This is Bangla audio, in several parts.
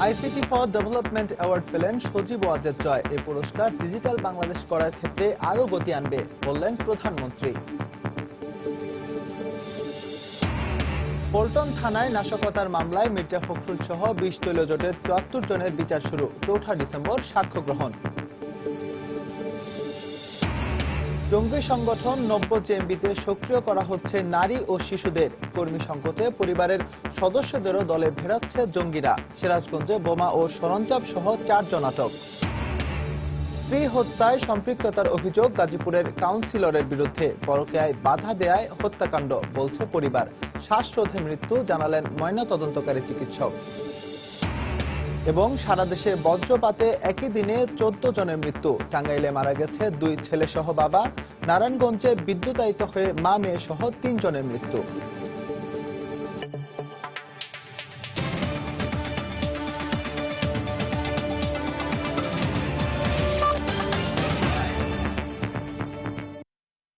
আইসিটি ফর ডেভেলপমেন্ট অ্যাওয়ার্ড পেলেন সজীব ওয়াজেদ জয়। এই পুরস্কার ডিজিটাল বাংলাদেশ করার ক্ষেত্রে আরও গতি আনবে বললেন প্রধানমন্ত্রী। পল্টন থানায় নাশকতার মামলায় মির্জা ফখরুল সহ ২০ দলীয় জোটের ৭৪ জনের বিচার শুরু। ৪ ডিসেম্বর সাক্ষ্য গ্রহণ। জঙ্গি সংগঠন নব্য জেএমবিতে সক্রিয় করা হচ্ছে নারী ও শিশুদের। কর্মী সংকটে পরিবারের সদস্যদেরও দলে ভেড়াচ্ছে জঙ্গিরা। সিরাজগঞ্জে বোমা ও সরঞ্জাম সহ ৪ জন আটক। স্ত্রী হত্যায় সম্পৃক্ততার অভিযোগ গাজীপুরের কাউন্সিলরের বিরুদ্ধে। পরকীয়ায় বাধা দেয়ায় হত্যাকাণ্ড বলছে পরিবার। শ্বাসরোধে মৃত্যু জানালেন ময়নাতদন্তকারী চিকিৎসক। এবং সারা দেশে বজ্রপাতে একই দিনে ১৪ জনের মৃত্যু। টাঙ্গাইলে মারা গেছে ২ ছেলেসহ বাবা। নারায়ণগঞ্জে বিদ্যুতায়িত হয়ে মা মেয়ে সহ ৩ জনের মৃত্যু।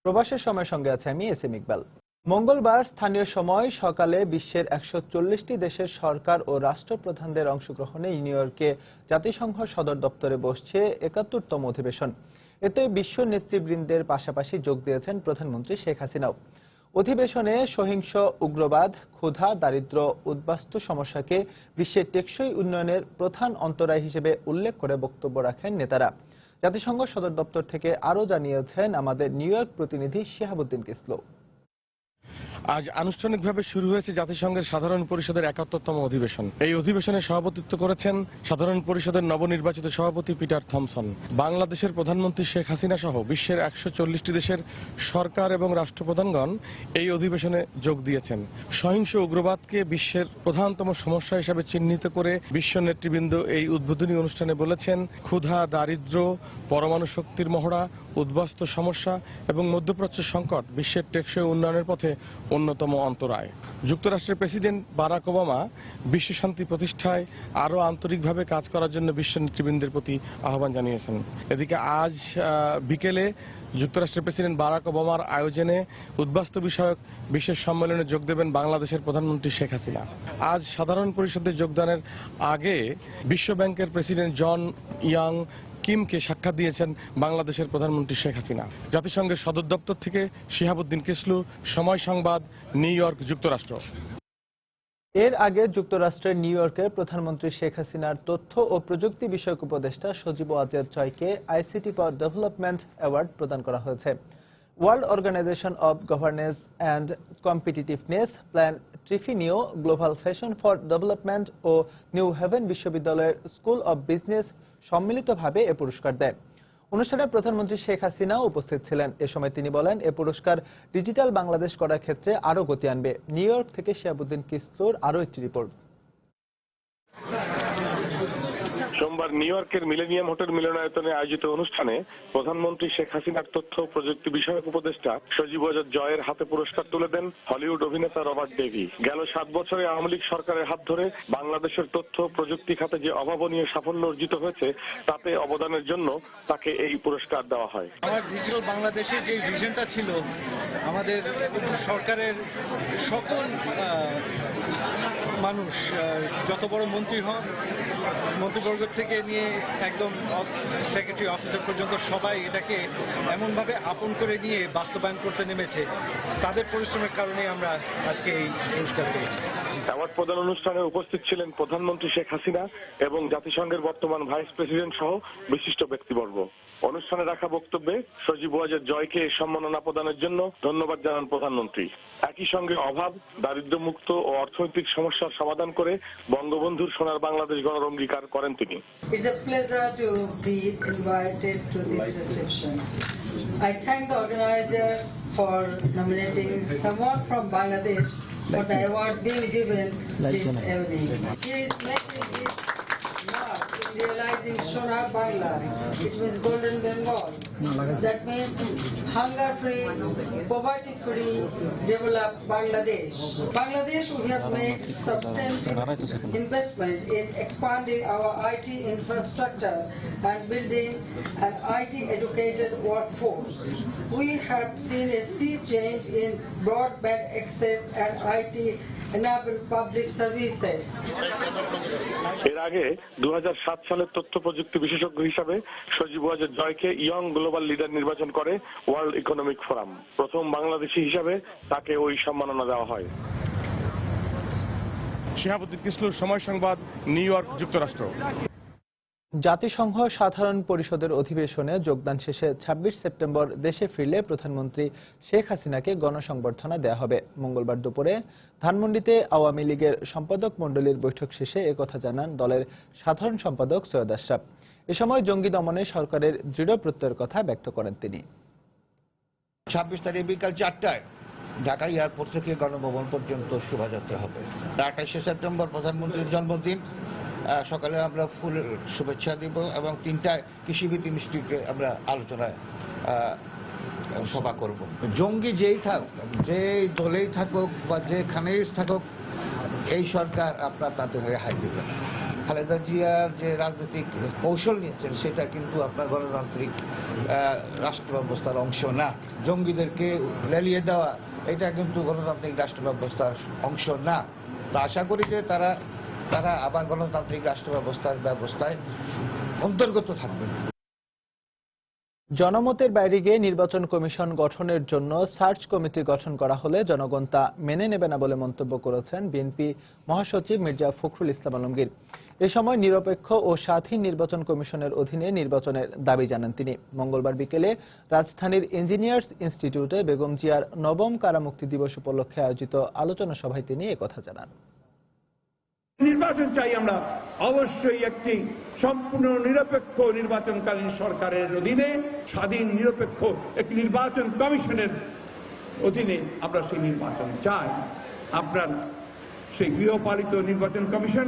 প্রবাসের সময়ের সঙ্গে আছে আমি এস এম ইকবাল। মঙ্গলবার স্থানীয় সময় সকালে বিশ্বের ১৪০টি দেশের সরকার ও রাষ্ট্রপ্রধানদের অংশগ্রহণে নিউ ইয়র্কে জাতিসংঘ সদর দপ্তরে বসছে ৭১তম অধিবেশন। এতে বিশ্ব নেতৃবৃন্দের পাশাপাশি যোগ দিয়েছেন প্রধানমন্ত্রী শেখ হাসিনাও। অধিবেশনে সহিংস উগ্রবাদ, ক্ষুধা, দারিদ্র্য, উদ্বাস্তু সমস্যাকে বিশ্বের টেকসই উন্নয়নের প্রধান অন্তরায় হিসেবে উল্লেখ করে বক্তব্য রাখেন নেতারা। জাতিসংঘ সদর দপ্তর থেকে আরও জানিয়েছেন আমাদের নিউ ইয়র্ক প্রতিনিধি শিহাবুদ্দিন কিসলো। আজ আনুষ্ঠানিকভাবে শুরু হয়েছে জাতিসংঘের সাধারণ পরিষদের ৭১তম অধিবেশন। এই অধিবেশনে সভাপতিত্ব করেছেন সাধারণ পরিষদের নবনির্বাচিত সভাপতি পিটার থমসন। বাংলাদেশের প্রধানমন্ত্রী শেখ হাসিনা সহ বিশ্বের ১৪০টি দেশের সরকার এবং রাষ্ট্রপ্রধানগণ এই অধিবেশনে যোগ দিয়েছেন। সহিংস উগ্রবাদকে বিশ্বের প্রধানতম সমস্যা হিসেবে চিহ্নিত করে বিশ্ব নেতৃবৃন্দ এই উদ্বোধনী অনুষ্ঠানে বলেছেন, ক্ষুধা, দারিদ্র্য, পরমাণু শক্তির মহড়া, উদ্বাস্তু সমস্যা এবং মধ্যপ্রাচ্য সংকট বিশ্বের টেকসই উন্নয়নের পথে অন্যতম অন্তরায়। যুক্তরাষ্ট্রের প্রেসিডেন্ট বারাক ওবামা বিশ্বশান্তি প্রতিষ্ঠায় আরও আন্তরিকভাবে কাজ করার জন্য বিশ্ব নেতৃবৃন্দের প্রতি আহ্বান জানিয়েছেন। এদিকে আজ বিকেলে যুক্তরাষ্ট্রের প্রেসিডেন্ট বারাক ওবামার আয়োজনে উদ্বাস্তু বিষয়ক বিশেষ সম্মেলনে যোগ দেবেন বাংলাদেশের প্রধানমন্ত্রী শেখ হাসিনা। আজ সাধারণ পরিষদে যোগদানের আগে বিশ্ব ব্যাংকের প্রেসিডেন্ট জন ইয়াং কিমকে সাক্ষাৎ দিয়েছেন বাংলাদেশের প্রধানমন্ত্রী শেখ হাসিনা। জাতিসংঘের সদর দপ্তর থেকে শিহাবুদ্দিন কিসলু, সময় সংবাদ, নিউ ইয়র্ক, যুক্তরাষ্ট্র। এর আগে যুক্তরাষ্ট্রের নিউ ইয়র্কে প্রধানমন্ত্রী শেখ হাসিনার তথ্য ও প্রযুক্তি বিষয়ক উপদেষ্টা সজীব ওয়াজেদ জয়কে আইসিটি ফর ডেভেলপমেন্ট অ্যাওয়ার্ড প্রদান করা হয়েছে। World Organization of Governance and Competitiveness, Plan Trifinio, Global Fashion for Development ও নিউ হেভেন বিশ্ববিদ্যালয়ের স্কুল অব বিজনেস সম্মিলিতভাবে এ পুরস্কার দেয়। অনুষ্ঠানে প্রধানমন্ত্রী শেখ হাসিনাও উপস্থিত ছিলেন। এ সময় তিনি বলেন, এ পুরস্কার ডিজিটাল বাংলাদেশ করার ক্ষেত্রে আরও গতি আনবে। নিউ ইয়র্ক থেকে শিহাবুদ্দিন কিসলোর আরও একটি রিপোর্ট। সোমবার নিউ ইয়র্কের মিলেনিয়াম হোটেল মিলনায়তনে আয়োজিত অনুষ্ঠানে প্রধানমন্ত্রী শেখ হাসিনার তথ্য প্রযুক্তি বিষয়ক উপদেষ্টা সজীব ওয়াজেদ জয়ের হাতে পুরস্কার তুলে দেন হলিউড অভিনেতা রবার্ট ডেভি। গেল ৭ বছরে আওয়ামী লীগ সরকারের হাত ধরে বাংলাদেশের তথ্য প্রযুক্তি খাতে যে অভাবনীয় সাফল্য অর্জিত হয়েছে তাতে অবদানের জন্য তাকে এই পুরস্কার দেওয়া হয়। আমার ডিজিটাল বাংলাদেশের যে ভিশনটা ছিল, আমাদের সরকারের সকল মানুষ, যত বড় মন্ত্রী হন, মন্ত্রীবর্গ থেকে নিয়ে একদম সেক্রেটারি অফিসার পর্যন্ত সবাই এটাকে এমনভাবে আপন করে নিয়ে বাস্তবায়ন করতে নেমেছে। তাদের পরিশ্রমের কারণে আমরা আজকে এই পুরস্কার পেয়েছি। অ্যাওয়ার্ড প্রদান অনুষ্ঠানে উপস্থিত ছিলেন প্রধানমন্ত্রী শেখ হাসিনা এবং জাতিসংঘের বর্তমান ভাইস প্রেসিডেন্ট সহ বিশিষ্ট ব্যক্তিবর্গ। অনুষ্ঠানে রাখা বক্তব্যে সজীব ওয়াজেদ জয়কে সম্মাননা প্রদানের জন্য ধন্যবাদ জানান প্রধানমন্ত্রী। একই সঙ্গে অভাব, দারিদ্র্যমুক্ত ও অর্থনৈতিক সমস্যার সমাধান করে বঙ্গবন্ধুর সোনার বাংলাদেশ গড়ার অঙ্গীকার করেন তিনি। It's a pleasure to be invited to this reception. I thank the organizers for nominating someone from Bangladesh for the award being given this evening. He is making this mark in realizing Sonar Bangla. It means Golden Bengal. That means hunger-free, poverty-free, developed Bangladesh. Bangladesh, we have made substantive investments in expanding our IT infrastructure and building an IT-educated workforce. We have seen a sea change in broadband access and IT-enabled public services. এর আগে 2007 সালের তথ্য প্রযুক্তি বিশেষজ্ঞ হিসাবে সজীব ওয়াজেদ জয়কে ইয়ং গ্লোবাল লিডার নির্বাচন করে ওয়ার্ল্ড ইকোনমিক ফোরাম। প্রথম বাংলাদেশি হিসাবে তাকে ওই সম্মাননা দেওয়া হয়। শিহাবুদ্দিন কিসলুর, সময় সংবাদ, নিউ ইয়র্ক, যুক্তরাষ্ট্র। জাতিসংঘ সাধারণ পরিষদের অধিবেশনে যোগদান শেষে 26 সেপ্টেম্বর দেশে ফিরলে প্রধানমন্ত্রী শেখ হাসিনাকে গণসংবর্ধনা দেওয়া হবে। মঙ্গলবার দুপুরে ধানমন্ডিতে আওয়ামী লীগের সম্পাদক মণ্ডলীর বৈঠক শেষে একথা জানান দলের সাধারণ সম্পাদক সৈয়দ আশরাফ। এ সময় জঙ্গি দমনে সরকারের দৃঢ় প্রত্যয়ের কথা ব্যক্ত করেন তিনি। 26 তারিখ বিকাল 4টায় ঢাকা এয়ারপোর্ট থেকে গণভবন পর্যন্ত শোভাযাত্রা হবে। 28 সেপ্টেম্বর প্রধানমন্ত্রীর জন্মদিন, সকালে আমরা ফুল শুভেচ্ছা দিব এবং 3টায় কৃষিবিদ ইনস্টিটিউটে আমরা আলোচনায় সভা করব। জঙ্গি যেই থাকুক, যে দলেই থাকুক বা যেখানেই থাকুক, এই সরকার তাদের রেহাই দেবে না। খালেদা জিয়ার যে রাজনৈতিক কৌশল নিয়েছেন সেটা কিন্তু আপনার গণতান্ত্রিক রাষ্ট্র ব্যবস্থার অংশ না। জঙ্গিদেরকে লেলিয়ে দেওয়া এটা কিন্তু গণতান্ত্রিক রাষ্ট্র ব্যবস্থার অংশ না। তো আশা করি যে তারা আবার গণতান্ত্রিক রাষ্ট্র ব্যবস্থায় অন্তর্গত থাকবেন। জনমতের বাইরে গিয়ে নির্বাচন কমিশন গঠনের জন্য সার্চ কমিটি গঠন করা হলে জনগণ তা মেনে নেবে না বলে মন্তব্য করেছেন বিএনপি মহাসচিব মির্জা ফখরুল ইসলাম আলমগীর। এ সময় নিরপেক্ষ ও স্বাধীন নির্বাচন কমিশনের অধীনে নির্বাচনের দাবি জানান তিনি। মঙ্গলবার বিকেলে রাজধানীর ইঞ্জিনিয়ার্স ইনস্টিটিউটে বেগম জিয়ার নবম কারামুক্তি দিবস উপলক্ষে আয়োজিত আলোচনা সভায় তিনি একথা জানান। নির্বাচন চাই আমরা, অবশ্যই একটি সম্পূর্ণ নিরপেক্ষ নির্বাচনকালীন সরকারের অধীনে স্বাধীন নিরপেক্ষ একটি নির্বাচন কমিশনের অধীনে আমরা সেই নির্বাচন চাই। আপনার সেই গৃহপালিত নির্বাচন কমিশন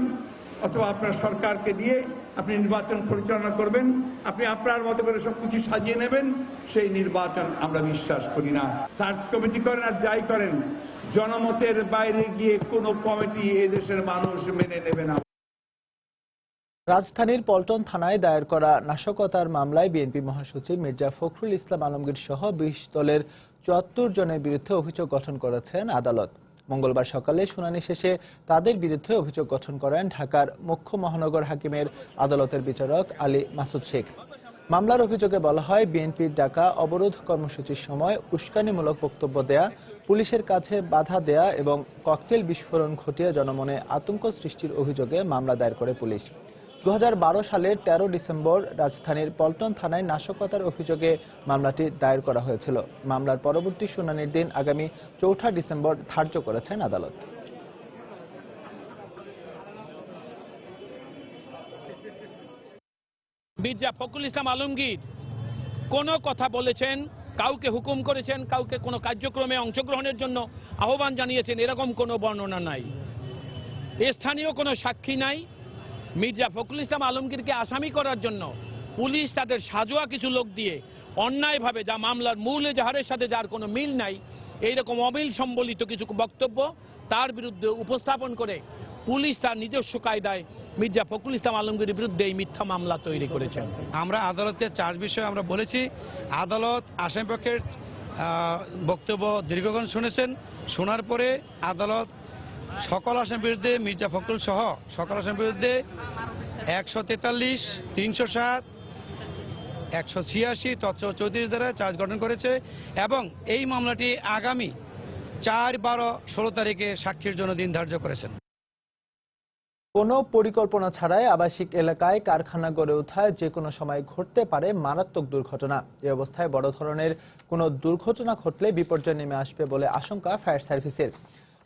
অথবা আপনার সরকারকে দিয়ে আপনি নির্বাচন পরিচালনা করবেন, আপনি আপনার মতো করে সবকিছু সাজিয়ে নেবেন, সেই নির্বাচন আমরা বিশ্বাস করি না। সার্চ কমিটি করেন আর যাই করেন, জনমতের বাইরে গিয়ে কোনো কমিটি এদেশের মানুষ মেনে নেবে না। রাজধানীর পল্টন থানায় দায়ের করা নাশকতার মামলায় বিএনপি মহাসচিব মির্জা ফখরুল ইসলাম আলমগীর সহ 20 দলের 74 জনের বিরুদ্ধে অভিযোগ গঠন করেছেন আদালত। মঙ্গলবার সকালে শুনানি শেষে তাদের বিরুদ্ধে অভিযোগ গঠন করেন ঢাকার মুখ্য মহানগর হাকিমের আদালতের বিচারক আলী মাসুদ শেখ। মামলার অভিযোগে বলা হয়, বিএনপির ডাকা অবরোধ কর্মসূচির সময় উস্কানিমূলক বক্তব্য দেয়া, পুলিশের কাছে বাধা দেয়া এবং ককটেল বিস্ফোরণ ঘটিয়ে জনমনে আতঙ্ক সৃষ্টির অভিযোগে মামলা দায়ের করে পুলিশ। 2012 সালের 13 ডিসেম্বর রাজধানীর পল্টন থানায় নাশকতার অভিযোগে মামলাটি দায়ের করা হয়েছিল। মামলার পরবর্তী শুনানির দিন আগামী 4 ডিসেম্বর ধার্য করেছেন আদালত। মির্জা ফখরুল ইসলাম আলমগীর কোনো কথা বলেছেন, কাউকে হুকুম করেছেন, কাউকে কোনো কার্যক্রমে অংশগ্রহণের জন্য আহ্বান জানিয়েছেন, এরকম কোনো বর্ণনা নাই। স্থানীয় কোনো সাক্ষী নাই। মির্জা ফখরুল ইসলাম আলমগীরকে আসামি করার জন্য পুলিশ তাদের সাজোয়া কিছু লোক দিয়ে অন্যায়ভাবে, যা মামলার মূল এজাহারের সাথে যার কোনো মিল নাই, এইরকম অমিল সম্বলিত কিছু বক্তব্য তার বিরুদ্ধে উপস্থাপন করে পুলিশ তার নিজস্ব কায়দায় মির্জা ফখরুল ইসলাম আলমগীরের বিরুদ্ধে এই মিথ্যা মামলা তৈরি করেছেন। আমরা আদালতের চার্জ বিষয়ে আমরা বলেছি, আদালত আসামিপক্ষের বক্তব্য দীর্ঘক্ষণ শুনেছেন। শোনার পরে আদালত সকল আসামির বিরুদ্ধে, মির্জা ফখরুল সহ সকল আসামির বিরুদ্ধে 143, 307, 186, 334 দ্বারা চার্জ গঠন করেছে এবং এই মামলাটি আগামী 4, 12, 16 তারিখে সাক্ষীর জন্য দিন ধার্য করেছেন। কোনো পরিকল্পনা ছাড়াই আবাসিক এলাকায় কারখানা গড়ে ওঠায় যে কোনো সময় ঘটতে পারে মারাত্মক দুর্ঘটনা। এই অবস্থায় বড় ধরনের কোনো দুর্ঘটনা ঘটলে বিপর্যয় নেমে আসবে বলে আশঙ্কা ফায়ার সার্ভিসের।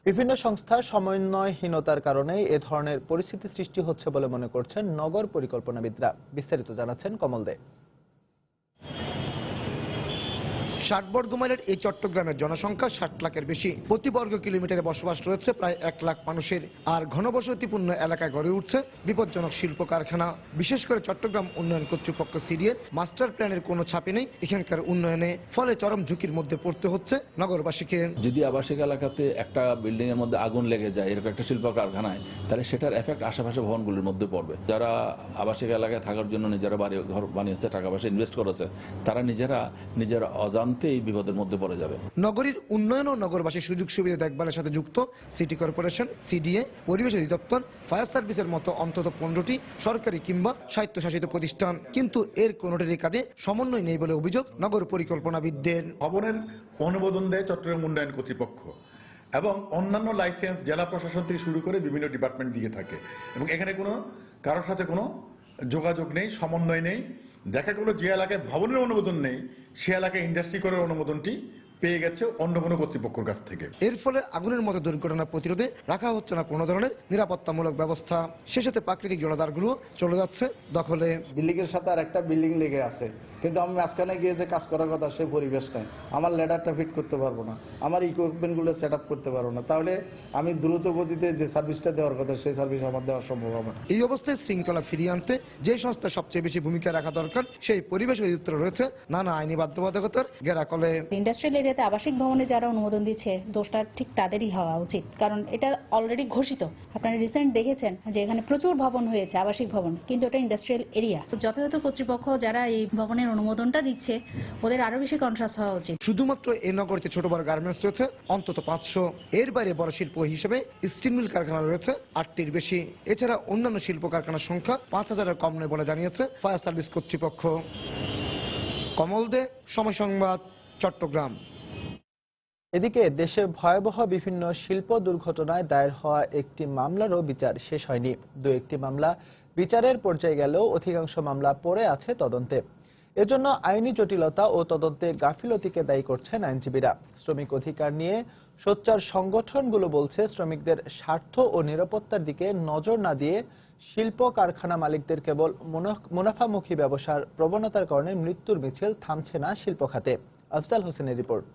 বিভিন্ন সংস্থার সমন্বয়হীনতার কারণে এ ধরনের পরিস্থিতি সৃষ্টি হচ্ছে বলে মনে করছেন নগর পরিকল্পনাবিদরা। বিস্তারিত জানাচ্ছেন কমল দে। 60 বর্গ মাইলের এই চট্টগ্রামের জনসংখ্যা 60 লাখের বেশি। প্রতি বর্গ কিলোমিটারে বসবাস রয়েছে প্রায় 1 লাখ মানুষের। আর ঘনবসতিপূর্ণ এলাকায় গড়ে উঠছে বিপজ্জনক শিল্প কারখানা। বিশেষ করে চট্টগ্রাম উন্নয়ন কর্তৃপক্ষ সিডিএর মাস্টার প্ল্যানের কোনো ছাপে নেই এখানকার উন্নয়নে, ফলে চরম ঝুঁকির মধ্যে পড়তে হচ্ছে নগরবাসীকে। যদি আবাসিক এলাকাতে একটা বিল্ডিং এর মধ্যে আগুন লেগে যায় এরকম একটা শিল্প কারখানায়, তাহলে সেটার এফেক্ট আশেপাশে ভবনগুলির মধ্যে পড়বে। যারা আবাসিক এলাকায় থাকার জন্য নিজেরা বাড়ি ঘর বানিয়েছে, টাকা পয়সা ইনভেস্ট করেছে, তারা নিজেরা অজান্তে প্রান্তে এই বিপদের মধ্যে পড়ে যাবে। নগরীর উন্নয়ন ও নগরবাসীর সুযোগ সুবিধা দেখভালের সাথে যুক্ত সিটি কর্পোরেশন, সিডিএ, পরিবেশ অধিদপ্তর, ফায়ার সার্ভিসের মতো অন্তত 15টি সরকারি কিংবা স্বায়ত্তশাসিত প্রতিষ্ঠান, কিন্তু এর কোনোটির কাজে সমন্বয় নেই বলে অভিযোগ নগর পরিকল্পনাবিদদের। ভবনের অনুমোদন দেয় চট্টগ্রাম উন্নয়ন কর্তৃপক্ষ এবং অন্যান্য লাইসেন্স জেলা প্রশাসন থেকে শুরু করে বিভিন্ন ডিপার্টমেন্ট দিয়ে থাকে এবং এখানে কোনো কারোর সাথে কোনো যোগাযোগ নেই, সমন্বয় নেই। দেখা গেল যে এলাকায় ভবনের অনুমোদন নেই সে এলাকায় ইন্ডাস্ট্রি করার অনুমোদনটি পেয়ে গেছে অন্য কোনো কর্তৃপক্ষের কাছ থেকে। এর ফলে আগুনের মতো দুর্ঘটনা প্রতিরোধে রাখা হচ্ছে না কোনো ধরনের নিরাপত্তামূলক ব্যবস্থা। সে সাথে প্রাকৃতিক জলাধারগুলো চলে যাচ্ছে দখলে। বিল্ডিং এর সাথে আর একটা বিল্ডিং লেগে আছে, কিন্তু আমি মাঝখানে গিয়ে যে কাজ করার কথা সে পরিবেশ নাই। আমার ল্যাডারটা ফিট করতে পারবো না, আমার ইকুইপমেন্ট গুলো সেট আপ করতে পারবো না, তাহলে আমি দ্রুত গতিতে যে সার্ভিসটা দেওয়ার কথা সেই সার্ভিস আমার দেওয়া সম্ভব হবে না। এই অবস্থায় শৃঙ্খলা ফিরিয়ে আনতে যে সংস্থা সবচেয়ে বেশি ভূমিকা রাখা দরকার সেই পরিবেশ অধিদপ্তর রয়েছে নানা আইনি বাধ্যবাধকতার ঘেরাকলে। ইন্ডাস্ট্রিয়াল এরিয়াতে আবাসিক ভবনে যারা অনুমোদন দিচ্ছে দোষটা ঠিক তাদেরই হওয়া উচিত, কারণ এটা অলরেডি ঘোষিত। আপনারা রিসেন্ট দেখেছেন যে এখানে প্রচুর ভবন হয়েছে, আবাসিক ভবন, কিন্তু এটা ইন্ডাস্ট্রিয়াল এরিয়া। যথাযথ কর্তৃপক্ষ যারা এই ভবনের অনুমোদনটা দিচ্ছে ওদের আরো বেশি কনসাস হওয়া উচিত। শুধুমাত্র এই নগরীতে ছোট বড় গার্মেন্টস রয়েছে অন্তত 500। এর বাইরে বড় শিল্প হিসেবে স্টিল মিল কারখানা রয়েছে 8টির বেশি। এছাড়া অন্যান্য শিল্প কারখানার সংখ্যা 5000-এর কম নয় বলে জানিয়েছে ফায়ার সার্ভিস কর্তৃপক্ষ। কমল দে, সময় সংবাদ, চট্টগ্রাম। এদিকে দেশে ভয়াবহ বিভিন্ন শিল্প দুর্ঘটনায় দায়ের হওয়া একটি মামলারও বিচার শেষ হয়নি। একটি মামলা বিচারের পর্যায়ে গেলেও অধিকাংশ মামলা পড়ে আছে তদন্তে। এজন্য আইনি জটিলতা ও তদন্তে গাফিলতিকে দায়ী করছেন আইনজীবীরা। শ্রমিক অধিকার নিয়ে সোচ্চার সংগঠনগুলো বলছে, শ্রমিকদের স্বার্থ ও নিরাপত্তার দিকে নজর না দিয়ে শিল্প কারখানা মালিকদের কেবল মুনাফামুখী ব্যবসার প্রবণতার কারণে মৃত্যুর মিছিল থামছে না শিল্প খাতে। আফজাল হোসেনের রিপোর্ট।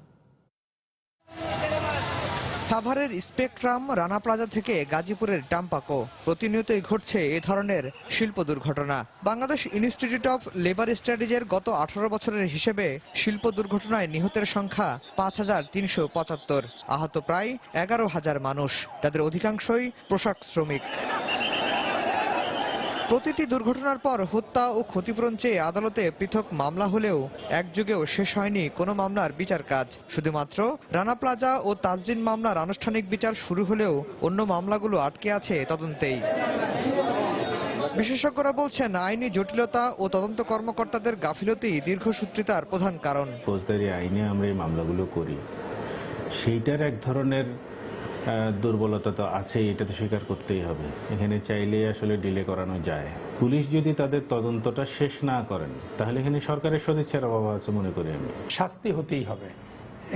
সাভারের স্পেকট্রাম, রানা প্লাজা থেকে গাজীপুরের টাম্পাকো প্রতিনিয়তই ঘটছে এ ধরনের শিল্প দুর্ঘটনা। বাংলাদেশ ইনস্টিটিউট অফ লেবার স্টাডিজের গত 18 বছরের হিসেবে শিল্প দুর্ঘটনায় নিহতের সংখ্যা 5375, আহত প্রায় 11,000 মানুষ, তাদের অধিকাংশই পোশাক শ্রমিক। প্রতিটি দুর্ঘটনার পর হত্যা ও ক্ষতিপূরণ চেয়ে আদালতে পৃথক মামলা হলেও একযুগেও শেষ হয়নি কোনো মামলার বিচার কাজ। শুধুমাত্র রানা প্লাজা ও তাজরিন মামলার আনুষ্ঠানিক বিচার শুরু হলেও অন্য মামলাগুলো আটকে আছে তদন্তেই। বিশেষজ্ঞরা বলছেন, আইনি জটিলতা ও তদন্ত কর্মকর্তাদের গাফিলতি দীর্ঘসূত্রিতার প্রধান কারণ। ফৌজদারি আইনে আমরা এই মামলাগুলো করি, সেইটার এক ধরনের দুর্বলতা তো আছে, এটা তো স্বীকার করতেই হবে। এখানে চাইলে আসলে ডিলে করানো যায়। পুলিশ যদি তাদের তদন্তটা শেষ না করেন তাহলে এখানে সরকারের সদিচ্ছার অভাব আছে মনে করি আমি। শাস্তি হতেই হবে।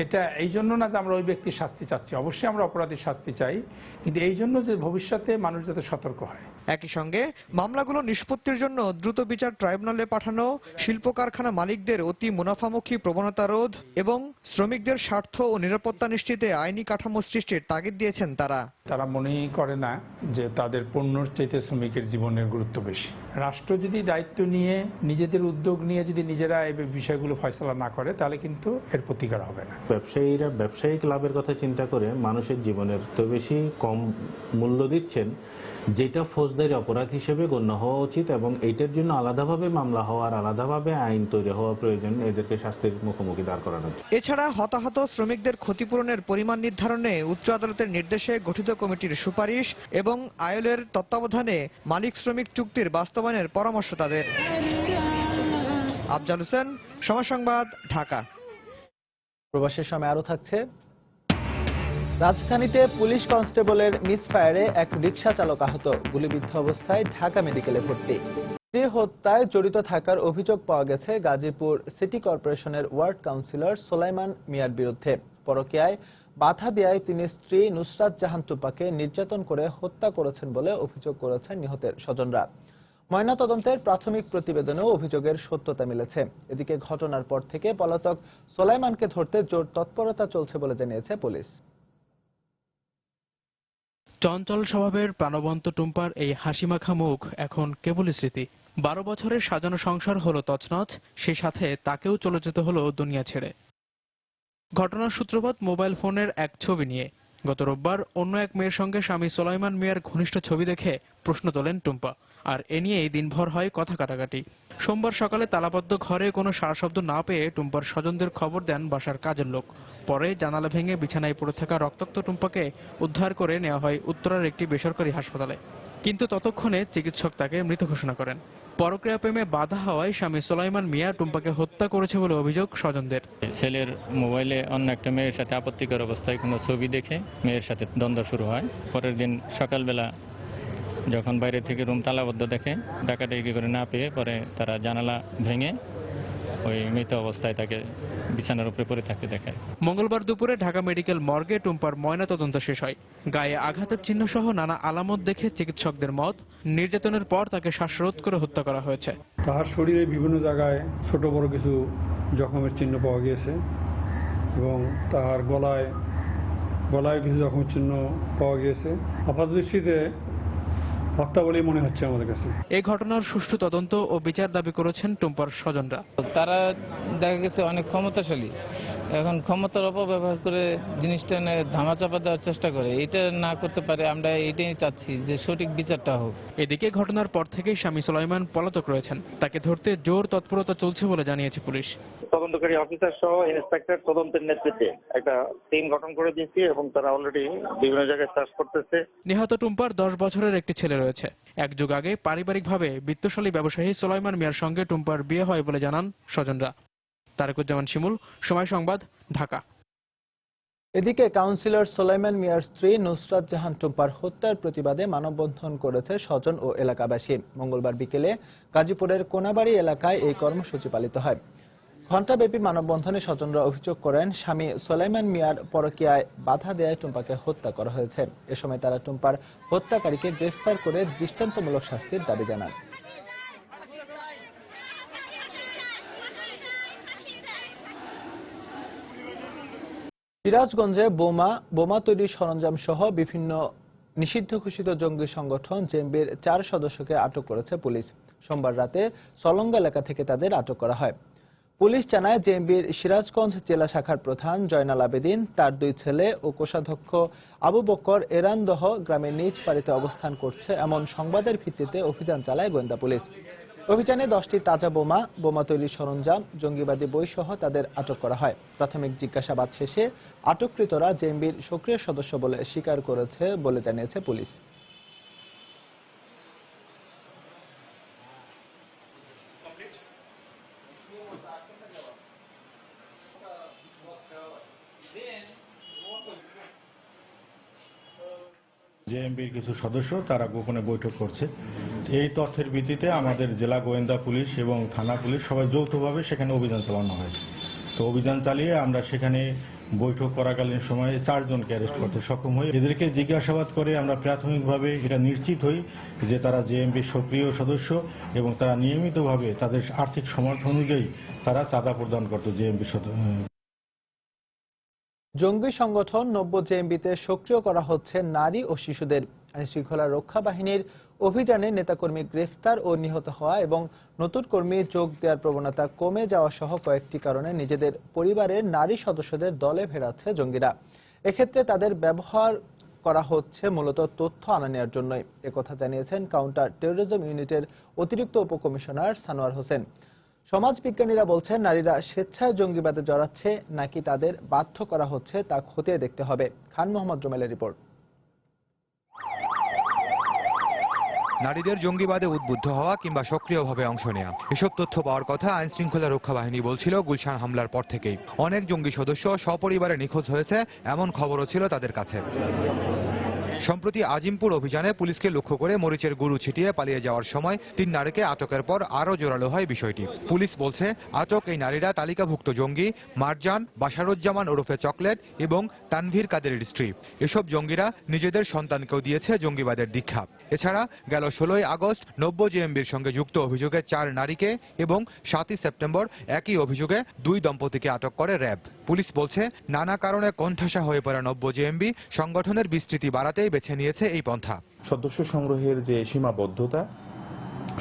এটা এই জন্য না যে আমরা ওই ব্যক্তির শাস্তি চাচ্ছি, অবশ্যই আমরা অপরাধীর শাস্তি চাই, কিন্তু এই জন্য যে ভবিষ্যতে মানুষ যাতে সতর্ক হয়। একই সঙ্গে মামলাগুলো নিষ্পত্তির জন্য দ্রুত বিচার ট্রাইব্যুনালে পাঠানো, শিল্প কারখানা মালিকদের অতি মুনাফামুখী প্রবণতা রোধ এবং শ্রমিকদের স্বার্থ ও নিরাপত্তা নিশ্চিতে আইনি কাঠামো সৃষ্টির তাগিদ দিয়েছেন তারা। তারা মনেই করে না যে তাদের পণ্যর চাইতে শ্রমিকের জীবনের গুরুত্ব বেশি। রাষ্ট্র যদি দায়িত্ব নিয়ে নিজেদের উদ্যোগ নিয়ে যদি নিজেরা এই বিষয়গুলো ফয়সালা না করে তাহলে কিন্তু এর প্রতিকার হবে না। ব্যবসায়ীরা ব্যবসায়িক লাভের কথা চিন্তা করে মানুষের জীবনের তো বেশি কম মূল্য দিচ্ছেন, যেটা ফৌজদারি অপরাধ হিসেবে গণ্য হওয়া উচিত এবং এইটার জন্য আলাদাভাবে মামলা হওয়ার, আলাদাভাবে আইন তৈরি হওয়া প্রয়োজন। এদেরকে শাস্তির মুখোমুখি দাঁড় করানো। এছাড়া হতাহত শ্রমিকদের ক্ষতিপূরণের পরিমাণ নির্ধারণে উচ্চ আদালতের নির্দেশে গঠিত কমিটির সুপারিশ এবং আইএলওর তত্ত্বাবধানে মালিক শ্রমিক চুক্তির বাস্তবায়নের পরামর্শ তাদের। আফজাল হোসেন, সময় সংবাদ, ঢাকা। প্রবাসের সময় আরো থাকছে, রাজধানীতে পুলিশ কনস্টেবলের মিসফায়ারে এক রিকশা চালক আহত, গুলিবিদ্ধ অবস্থায় ঢাকা মেডিকেলে ভর্তি। স্ত্রী হত্যায় জড়িত থাকার অভিযোগ পাওয়া গেছে গাজীপুর সিটি কর্পোরেশনের ওয়ার্ড কাউন্সিলর সোলাইমান মিয়ার বিরুদ্ধে। পরকীয়ায় বাধা দেওয়ায় তিনি স্ত্রী নুসরাত জাহান টুপাকে নির্যাতন করে হত্যা করেছেন বলে অভিযোগ করেছেন নিহতের স্বজনরা। ময়নাতদন্তের প্রাথমিক প্রতিবেদনেও অভিযোগের সত্যতা মিলেছে। এদিকে ঘটনার পর থেকে পলাতক সোলাইমানকে ধরতে জোর তৎপরতা চলছে বলে জানিয়েছে পুলিশ। চঞ্চল স্বভাবের প্রাণবন্ত টুম্পার এই হাসিমাখা মুখ এখন কেবলই স্মৃতি। 12 বছরের সাজানো সংসার হলো তছনছ, সেই সাথে তাকেও চলে যেতে হলো দুনিয়া ছেড়ে। ঘটনার সূত্রপাত মোবাইল ফোনের এক ছবি নিয়ে। গত রোববার অন্য এক মেয়ের সঙ্গে স্বামী সোলাইমান মিয়ার ঘনিষ্ঠ ছবি দেখে প্রশ্ন তোলেন টুম্পা, আর এ নিয়েই দিনভর হয় কথা কাটাকাটি। সোমবার সকালে তালাবদ্ধ ঘরে কোনো সাড়াশব্দ না পেয়ে টুম্পার স্বজনদের খবর দেন বাসার কাজের লোক। পরে জানালা ভেঙে বিছানায় পড়ে থাকা রক্তাক্ত টুম্পাকে উদ্ধার করে নেওয়া হয় উত্তরার একটি বেসরকারি হাসপাতালে, কিন্তু ততক্ষণে চিকিৎসক তাকে মৃত ঘোষণা করেন। পরক্রিয়া প্রেমে বাধা হওয়ায় স্বামী সোলাইমান মিয়া টুম্পাকে হত্যা করেছে বলে অভিযোগ স্বজনদের। ছেলের মোবাইলে অন্য একটা মেয়ের সাথে আপত্তিকর অবস্থায় কোনো ছবি দেখে মেয়ের সাথে দ্বন্দ্ব শুরু হয়। পরের দিন সকালবেলা যখন বাইরে থেকে রুম তালাবদ্ধ দেখে, ডাকাডাকি করে না পেয়ে পরে তারা জানালা ভেঙে ওই মৃত অবস্থায় তাকে বিছানার উপরে পড়ে থাকতে দেখায়। মঙ্গলবার দুপুরে ঢাকা মেডিকেল মর্গে টুম্পার ময়নাতদন্ত শেষ হয়। গায়ে আঘাতের চিহ্ন সহ নানা আলামত দেখে চিকিৎসকদের মত, নির্যাতনের পর তাকে শ্বাসরোধ করে হত্যা করা হয়েছে। তার শরীরে বিভিন্ন জায়গায় ছোট বড় কিছু জখমের চিহ্ন পাওয়া গিয়েছে এবং তার গলায় কিছু জখমের চিহ্ন পাওয়া গিয়েছে। আপাতদৃষ্টিতে হত্যা বলেই মনে হচ্ছে আমাদের কাছে। এই ঘটনার সুষ্ঠু তদন্ত ও বিচার দাবি করেছেন টুম্পার স্বজনরা। তারা দেখা গেছে অনেক ক্ষমতাশালী, এখন ক্ষমতার অপব্যবহার করে জিনিসটা ধামাচাপা দেওয়ার চেষ্টা করে। এটা না করতে পারে, আমরা এটাই চাচ্ছি যে সঠিক বিচারটা হোক। এদিকে ঘটনার পর থেকেই স্বামী সোলাইমান পলাতক রয়েছেন। তাকে ধরতে জোর তৎপরতা চলছে বলে জানিয়েছে পুলিশ। তদন্তকারী অফিসার সহ ইন্সপেক্টর তদন্তের নেতৃত্বে একটা টিম গঠন করে দিয়েছি এবং তারা অলরেডি বিভিন্ন জায়গায় সার্চ করতেছে। নিহত টুম্পার 10 বছরের একটি ছেলে রয়েছে। এক যুগ আগে পারিবারিকভাবে বিত্তশালী ব্যবসায়ী সোলাইমান মিয়ার সঙ্গে টুম্পার বিয়ে হয় বলে জানান স্বজনরা। তারেকুজ্জামান শিমুল, সময় সংবাদ, ঢাকা। এদিকে কাউন্সিলর সোলাইমান মিয়ার স্ত্রী নুসরাত জাহান টুম্পার হত্যার প্রতিবাদে মানববন্ধন করেছে স্বজন ও এলাকাবাসী। মঙ্গলবার বিকেলে গাজীপুরের কোনাবাড়ি এলাকায় এই কর্মসূচি পালিত হয়। ঘণ্টাব্যাপী মানববন্ধনে স্বজনরা অভিযোগ করেন, স্বামী সোলাইমান মিয়ার পরকীয়ায় বাধা দেয় টুম্পাকে হত্যা করা হয়েছে। এ সময় তারা টুম্পার হত্যাকারীকে গ্রেফতার করে দৃষ্টান্তমূলক শাস্তির দাবি জানান। সিরাজগঞ্জে বোমা তৈরির সরঞ্জাম সহ বিভিন্ন নিষিদ্ধ ঘোষিত জঙ্গি সংগঠন জেএমবির 4 সদস্যকে আটক করেছে পুলিশ। সোমবার রাতে সলঙ্গা এলাকা থেকে তাদের আটক করা হয়। পুলিশ জানায়, জেএমবির সিরাজগঞ্জ জেলা শাখার প্রধান জয়নাল আবেদিন, তার 2 ছেলে ও কোষাধ্যক্ষ আবু বকর এরানদহ গ্রামের নিজ বাড়িতে অবস্থান করছে এমন সংবাদের ভিত্তিতে অভিযান চালায় গোয়েন্দা পুলিশ। অভিযানে 10টি তাজা বোমা তৈরির সরঞ্জাম, জঙ্গিবাদী বই সহ তাদের আটক করা হয়। প্রাথমিক জিজ্ঞাসাবাদ শেষে আটককৃতরা জেএমবির সক্রিয় সদস্য বলে স্বীকার করেছে বলে জানিয়েছে পুলিশ। জেএমবির কিছু সদস্য তারা গোপনে বৈঠক করছে। এই তথ্যের ভিত্তিতে আমাদের জেলা গোয়েন্দা পুলিশ এবং থানা পুলিশ সবাই যৌথভাবে সেখানে অভিযান চালানো হয়। তো অভিযান চালিয়ে আমরা সেখানে বৈঠক করাকালীন সময়ে 4 জনকে অ্যারেস্ট করতে সক্ষম হই। এদেরকে জিজ্ঞাসাবাদ করে আমরা প্রাথমিকভাবে এটা নিশ্চিত হই যে তারা জেএমবির সক্রিয় সদস্য এবং তারা নিয়মিতভাবে তাদের আর্থিক সামর্থ্য অনুযায়ী তারা চাঁদা প্রদান করত জেএমবি সদস্য। জঙ্গি সংগঠন নব্য জেএমবিতে সক্রিয় করা হচ্ছে নারী ও শিশুদের। আইনশৃঙ্খলা রক্ষা বাহিনীর অভিযানে নেতাকর্মী গ্রেফতার ও নিহত হওয়া এবং নতুন কর্মী যোগ দেওয়ার প্রবণতা কমে যাওয়া সহ কয়েকটি কারণে নিজেদের পরিবারের নারী সদস্যদের দলে ভেড়াচ্ছে জঙ্গিরা। এক্ষেত্রে তাদের ব্যবহার করা হচ্ছে মূলত তথ্য আনা নেওয়ার জন্যই, একথা জানিয়েছেন কাউন্টার টেরোরিজম ইউনিটের অতিরিক্ত উপকমিশনার সানোয়ার হোসেন। সমাজবিজ্ঞানীরা বলছেন, নারীরা স্বেচ্ছায় জঙ্গিবাদে জড়াচ্ছে নাকি তাদের বাধ্য করা হচ্ছে তা খতিয়ে দেখতে হবে। খান মোহাম্মদ জুমেলের রিপোর্ট। নারীদের জঙ্গিবাদে উদ্বুদ্ধ হওয়া কিংবা সক্রিয়ভাবে অংশ নেওয়া, এসব তথ্য পাওয়ার কথা আইনশৃঙ্খলা রক্ষা বাহিনী বলছিল গুলশান হামলার পর থেকেই। অনেক জঙ্গি সদস্য সপরিবারে নিখোঁজ হয়েছে এমন খবরও ছিল তাদের কাছে। সম্প্রতি আজিমপুর অভিযানে পুলিশকে লক্ষ্য করে মরিচের গুঁড়ো ছিটিয়ে পালিয়ে যাওয়ার সময় 3 নারীকে আটকের পর আরও জোরালো হয় বিষয়টি। পুলিশ বলছে, আটক এই নারীরা তালিকাভুক্ত জঙ্গি মারজান, বাশারুজ্জামান ওরফে চকলেট এবং তানভীর কাদেরের স্ত্রী। এসব জঙ্গিরা নিজেদের সন্তানকেও দিয়েছে জঙ্গিবাদের দীক্ষা। এছাড়া গেল 16 আগস্ট নব্য জেএমবির সঙ্গে যুক্ত অভিযোগে 4 নারীকে এবং 7 সেপ্টেম্বর একই অভিযোগে 2 দম্পতিকে আটক করে র্যাব। পুলিশ বলছে, নানা কারণে কোণঠাসা হয়ে পড়া নব্য জেএমবি সংগঠনের বিস্তৃতি বাড়াতেই বেছে নিয়েছে এই পন্থা। সদস্য সংগ্রহের যে সীমাবদ্ধতা,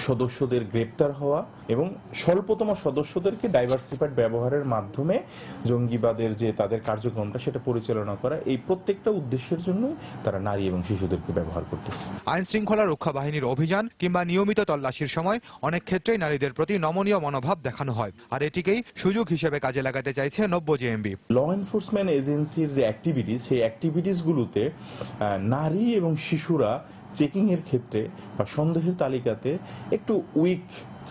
সদস্যদের গ্রেপ্তার হওয়া এবং স্বল্পতম সদস্যদেরকে ডাইভার্সিফাইড ব্যবহারের মাধ্যমে জঙ্গিবাদের যে তাদের কার্যক্রমটা সেটা পরিচালনা করা, এই প্রত্যেকটা উদ্দেশ্যের জন্য তারা নারী এবং শিশুদেরকে ব্যবহার করতেছে। আইন শৃঙ্খলা রক্ষা বাহিনীর অভিযান কিংবা নিয়মিত তল্লাশির সময় অনেক ক্ষেত্রেই নারীদের প্রতি নমনীয় মনোভাব দেখানো হয়, আর এটিকেই সুযোগ হিসেবে কাজে লাগাতে চাইছে নব্য জেএমবি। ল এনফোর্সমেন্ট এজেন্সির যে অ্যাক্টিভিটিস, সেই অ্যাক্টিভিটিসগুলোতে নারী এবং শিশুরা চেকিং এর ক্ষেত্রে বা সন্দেহের তালিকাতে একটু উইক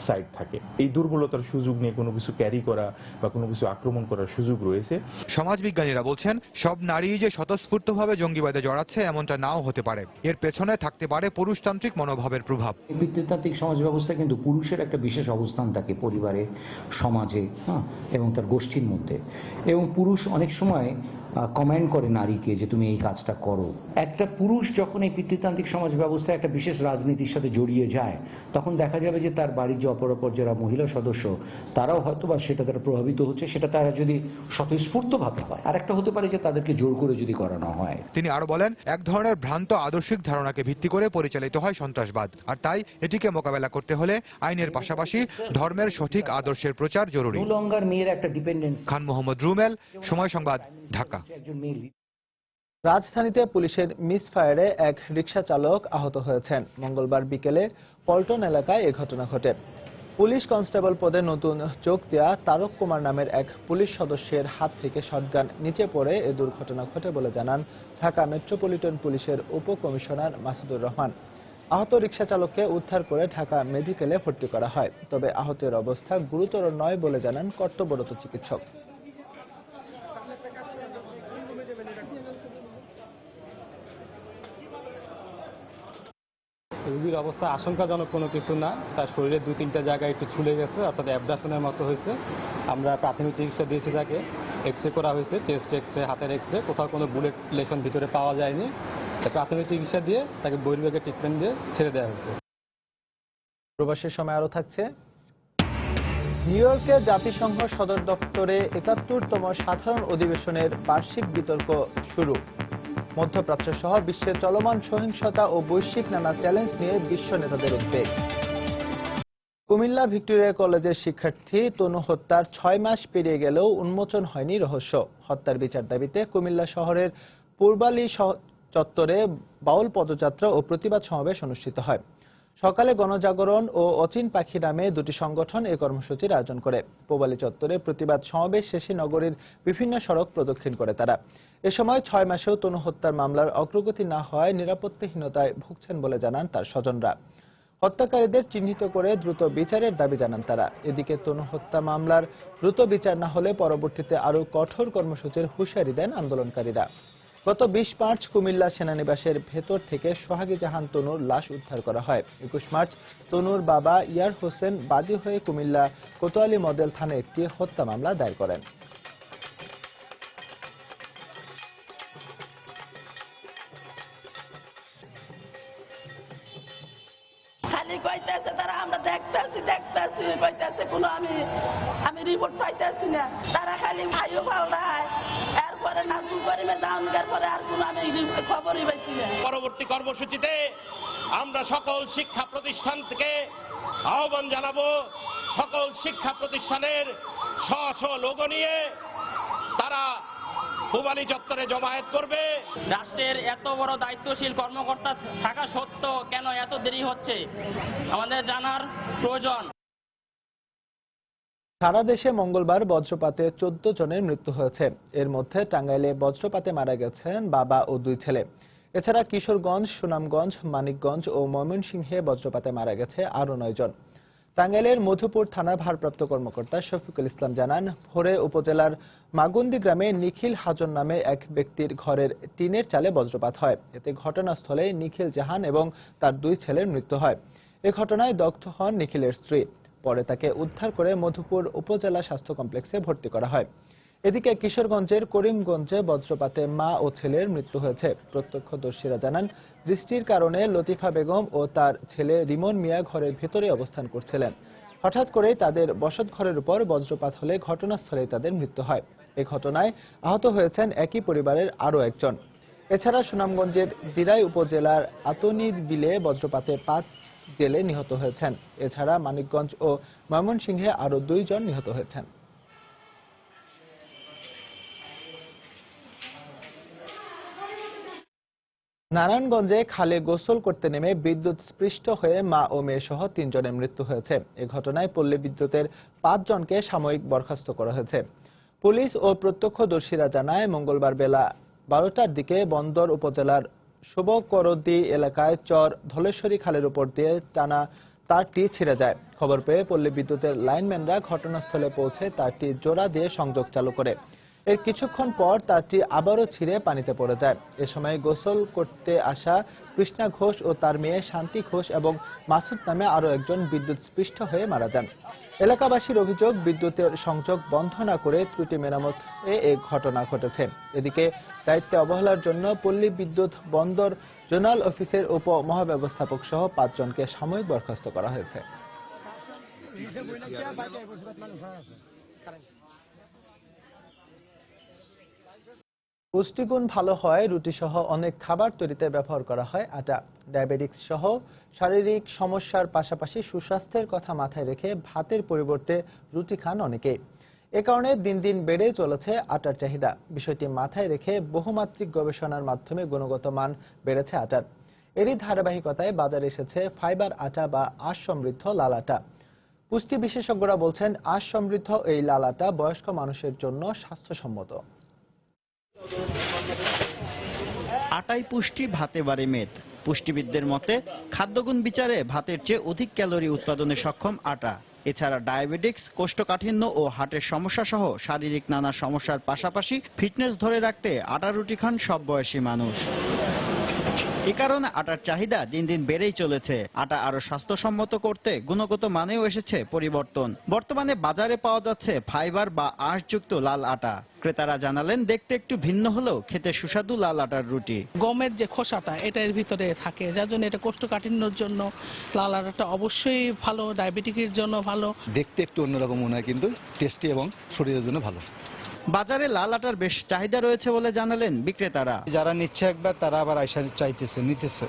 সাইড থাকে। এই দুর্বলতার সুযোগ নিয়ে কোনো কিছু ক্যারি করা বা কোনো কিছু আক্রমণ করার সুযোগ রয়েছে। সমাজবিজ্ঞানীরা বলছেন, সব নারী যে স্বতঃস্ফূর্তভাবে জঙ্গিবাদে জড়াচ্ছে এমনটা নাও হতে পারে। এর পেছনে থাকতে পারে পুরুষতান্ত্রিক মনোভাবের প্রভাব। পিতৃতান্ত্রিক সমাজ ব্যবস্থায় কিন্তু পুরুষের একটা বিশেষ অবস্থান থাকে পরিবারে, সমাজে, এবং তার গোষ্ঠীর মধ্যে, এবং পুরুষ অনেক সময় কমেন্ড করে নারীকে যে তুমি এই কাজটা করো। একটা পুরুষ যখন এই পিতৃতান্ত্রিক সমাজ ব্যবস্থায় একটা বিশেষ রাজনীতির সাথে জড়িয়ে যায়, তখন দেখা যাবে যে তার বাড়ির যে অপরাপর যারা মহিলা সদস্য, তারাও হয়তো বা সেটা তারা প্রভাবিত হচ্ছে। সেটা তারা যদি স্বতঃস্ফূর্তভাবে হয়, আর একটা হতে পারে যে তাদেরকে জোর করে যদি করানো হয়। তিনি আরো বলেন, এক ধরনের ভ্রান্ত আদর্শিক ধারণাকে ভিত্তি করে পরিচালিত হয় সন্ত্রাসবাদ, আর তাই এটিকে মোকাবেলা করতে হলে আইনের পাশাপাশি ধর্মের সঠিক আদর্শের প্রচার জরুরি। মেয়ের একটা ডিপেন্ডেন্স। খান মোহাম্মদ রুমেল, সময় সংবাদ, ঢাকা। রাজধানীতে পুলিশের মিসফায়ারে এক রিকশা চালক আহত হয়েছেন। মঙ্গলবার বিকেলে পল্টন এলাকায় এ ঘটনা ঘটে। পুলিশ কনস্টেবল পদে নতুন যোগ দেয়া তারক কুমার নামের এক পুলিশ সদস্যের হাত থেকে শটগান নিচে পড়ে এ দুর্ঘটনা ঘটে বলে জানান ঢাকা মেট্রোপলিটন পুলিশের উপকমিশনার মাসুদুর রহমান। আহত রিকশা চালককে উদ্ধার করে ঢাকা মেডিকেলে ভর্তি করা হয়, তবে আহতের অবস্থা গুরুতর নয় বলে জানান কর্তব্যরত চিকিৎসক। রোগীর অবস্থা আশঙ্কাজনক কোনো কিছু না, তার শরীরে 2-3টা জায়গায় একটু ছুলে গেছে, অর্থাৎ অ্যাবডাকশনের মতো হয়েছে। আমরা প্রাথমিক চিকিৎসা দিয়েছি, তাকে এক্সরে করা হয়েছে, চেস্ট এক্সরে, হাতের এক্সরে, কোথাও কোনো বুলেট লেশন ভিতরে পাওয়া যায়নি। প্রাথমিক চিকিৎসা দিয়ে তাকে বহির্বিভাগের ট্রিটমেন্ট দিয়ে ছেড়ে দেওয়া হয়েছে। প্রবাসের সময় আরো থাকছে, নিউ ইয়র্কে জাতিসংঘ সদর দপ্তরে ৭১তম সাধারণ অধিবেশনের বার্ষিক বিতর্ক শুরু। মধ্যপ্রাচ্য সহ বিশ্বের চলমান সহিংসতা ও বৈশ্বিক নানা চ্যালেঞ্জ নিয়ে বিশ্ব নেতাদের উদ্বেগ। কুমিল্লা ভিক্টোরিয়া কলেজের শিক্ষার্থী তনু হত্যার ৬ মাস পেরিয়ে গেলেও উন্মোচন হয়নি রহস্য। হত্যার বিচার দাবিতে কুমিল্লা শহরের পূর্বালী চত্বরে বাউল পদযাত্রা ও প্রতিবাদ সমাবেশ অনুষ্ঠিত হয়। সকালে গণজাগরণ ও অচিন পাখি নামে দুটি সংগঠন এই কর্মসূচির আয়োজন করে। পূবালী চত্বরে প্রতিবাদ সমাবেশ শেষে নগরীর বিভিন্ন সড়ক প্রদক্ষিণ করে তারা। এ সময় ৬ মাসেও তনু হত্যার মামলার অগ্রগতি না হওয়ায় নিরাপত্তাহীনতায় ভুগছেন বলে জানান তার স্বজনরা। হত্যাকারীদের চিহ্নিত করে দ্রুত বিচারের দাবি জানান তারা। এদিকে তনু হত্যা মামলার দ্রুত বিচার না হলে পরবর্তীতে আরও কঠোর কর্মসূচির হুঁশিয়ারি দেন আন্দোলনকারীরা। গত ২০ মার্চ কুমিল্লা সেনানিবাসের ভেতর থেকে সোহাগী জাহান তনুর লাশ উদ্ধার করা হয়। ২১ মার্চ তনুর বাবা ইয়ার হোসেন বাদী হয়ে কুমিল্লা কোতোয়ালি মডেল থানায় একটি হত্যা মামলা দায়ের করেন। খালি কইতেছে তারা আমরা দেখতেছি কইতেছে কোনো আমি রিপোর্ট পাইতেছি না। তারা খালি ভাইও পাল্টায়, এরপরে নাজুল করিমে জাহাঙ্গীর পরে আর কোনো আমি খবরই পাইছি না। পরবর্তী কর্মসূচিতে আমরা সকল শিক্ষা প্রতিষ্ঠান থেকে আহ্বান জানাবো, সকল শিক্ষা প্রতিষ্ঠানের স্ব লোগো নিয়ে তারা পূবালী চত্বরে জমায়েত করবে। রাষ্ট্রের এত বড় দায়িত্বশীল কর্মকর্তা থাকা সত্ত্বেও কেন এত দেরি হচ্ছে আমাদের জানার প্রয়োজন। সারা দেশে মঙ্গলবার বজ্রপাতে 14 জনের মৃত্যু হয়েছে। এর মধ্যে টাঙ্গাইলে বজ্রপাতে মারা গেছেন বাবা ও 2 ছেলে। এছাড়া কিশোরগঞ্জ, সুনামগঞ্জ, মানিকগঞ্জ ও ময়মনসিংহে বজ্রপাতে মারা গেছে আরও 9 জন। টাঙ্গাইলের মধুপুর থানার ভারপ্রাপ্ত কর্মকর্তা শফিকুল ইসলাম জানান, ভোরে উপজেলার মাগুন্দি গ্রামে নিখিল হাজন নামে এক ব্যক্তির ঘরের টিনের চালে বজ্রপাত হয়। এতে ঘটনাস্থলে নিখিল জাহান এবং তার 2 ছেলের মৃত্যু হয়। এ ঘটনায় দগ্ধ হন নিখিলের স্ত্রী। পরে তাকে উদ্ধার করে মধুপুর উপজেলা স্বাস্থ্য কমপ্লেক্সে ভর্তি করা হয়। এদিকে কিশোরগঞ্জের করিমগঞ্জে বজ্রপাতে মা ও ছেলের মৃত্যু হয়েছে। প্রত্যক্ষদর্শীরা জানান, বৃষ্টির কারণে লতিফা বেগম ও তার ছেলে রিমন মিয়া ঘরের ভেতরে অবস্থান করছিলেন। হঠাৎ করেই তাদের বসতঘরের উপর বজ্রপাত হলে ঘটনাস্থলেই তাদের মৃত্যু হয়। এ ঘটনায় আহত হয়েছেন একই পরিবারের আরও একজন। এছাড়া সুনামগঞ্জের দিরাই উপজেলার আতনির বিলে বজ্রপাতে 5 জেলে নিহত হয়েছেন। এছাড়া মানিকগঞ্জ ও ময়মনসিংহে আরও 2 জন নিহত হয়েছেন। নারায়ণগঞ্জে খালে গোসল করতে নেমে বিদ্যুৎ স্পৃষ্ট হয়ে মা ও মেয়ে সহ 3 জনের মৃত্যু হয়েছে। এ ঘটনায় পল্লী বিদ্যুতের 5 জনকে সাময়িক বরখাস্ত করা হয়েছে। পুলিশ ও প্রত্যক্ষদর্শীরা জানায়, মঙ্গলবার বেলা 12টার দিকে বন্দর উপজেলার শুভকরদি এলাকায় চর ধলেশ্বরী খালের উপর দিয়ে টানা তারটি ছিঁড়ে যায়। খবর পেয়ে পল্লী বিদ্যুতের লাইনম্যানরা ঘটনাস্থলে পৌঁছে তারটি জোড়া দিয়ে সংযোগ চালু করে। এর কিছুক্ষণ পর তারটি আবারও ছিঁড়ে পানিতে পড়ে যায়। এ সময় গোসল করতে আসা কৃষ্ণা ঘোষ ও তার মেয়ে শান্তি ঘোষ এবং মাসুদ নামে আরও একজন বিদ্যুৎ স্পৃষ্ট হয়ে মারা যান। এলাকাবাসীর অভিযোগ, বিদ্যুতের সংযোগ বন্ধ না করে ত্রুটি মেরামতে এ ঘটনা ঘটেছে। এদিকে দায়িত্বে অবহেলার জন্য পল্লী বিদ্যুৎ বন্দর জোনাল অফিসের উপ মহাব্যবস্থাপক সহ 5 জনকে সাময়িক বরখাস্ত করা হয়েছে। পুষ্টিগুণ ভালো হয় রুটি সহ অনেক খাবার তৈরিতে ব্যবহার করা হয় আটা। ডায়াবেটিক্স সহ শারীরিক সমস্যার পাশাপাশি সুস্বাস্থ্যের কথা মাথায় রেখে ভাতের পরিবর্তে রুটি খান অনেকে। এ কারণে দিন দিন বেড়ে চলেছে আটার চাহিদা। বিষয়টি মাথায় রেখে বহুমাত্রিক গবেষণার মাধ্যমে গুণগত মান বেড়েছে আটার। এরই ধারাবাহিকতায় বাজারে এসেছে ফাইবার আটা বা আঁশ সমৃদ্ধ লাল আটা। পুষ্টি বিশেষজ্ঞরা বলছেন, আঁশ সমৃদ্ধ এই লাল আটা বয়স্ক মানুষের জন্য স্বাস্থ্যসম্মত। আটাই পুষ্টি, ভাতে বাড়ে মেদ। পুষ্টিবিদদের মতে খাদ্যগুণ বিচারে ভাতের চেয়ে অধিক ক্যালোরি উৎপাদনে সক্ষম আটা। এছাড়া ডায়াবেটিক্স, কোষ্ঠকাঠিন্য ও হার্টের সমস্যা সহ শারীরিক নানা সমস্যার পাশাপাশি ফিটনেস ধরে রাখতে আটা রুটি খান সব বয়সী মানুষ। এ কারণে আটার চাহিদা দিন দিন বেড়েই চলেছে। আটা আরো স্বাস্থ্যসম্মত করতে গুণগত মানেও এসেছে পরিবর্তন। বর্তমানে বাজারে পাওয়া যাচ্ছে ফাইবার বা আঁশযুক্ত লাল আটা। ক্রেতারা জানালেন, দেখতে একটু ভিন্ন হলেও খেতে সুস্বাদু লাল আটার রুটি। গমের যে খোসাটা এটা এর ভিতরে থাকে, যার জন্য এটা কোষ্ঠকাঠিন্যর জন্য লাল আটাটা অবশ্যই ভালো, ডায়াবেটিকের জন্য ভালো। দেখতে একটু অন্যরকম মনে হয়, কিন্তু টেস্টি এবং শরীরের জন্য ভালো। বাজারে লাল আটার বেশ চাহিদা রয়েছে বলে জানালেন বিক্রেতারা। যারা নিচ্ছে একবার তারা আবার আইসা চাইতেছে, নিতেছে।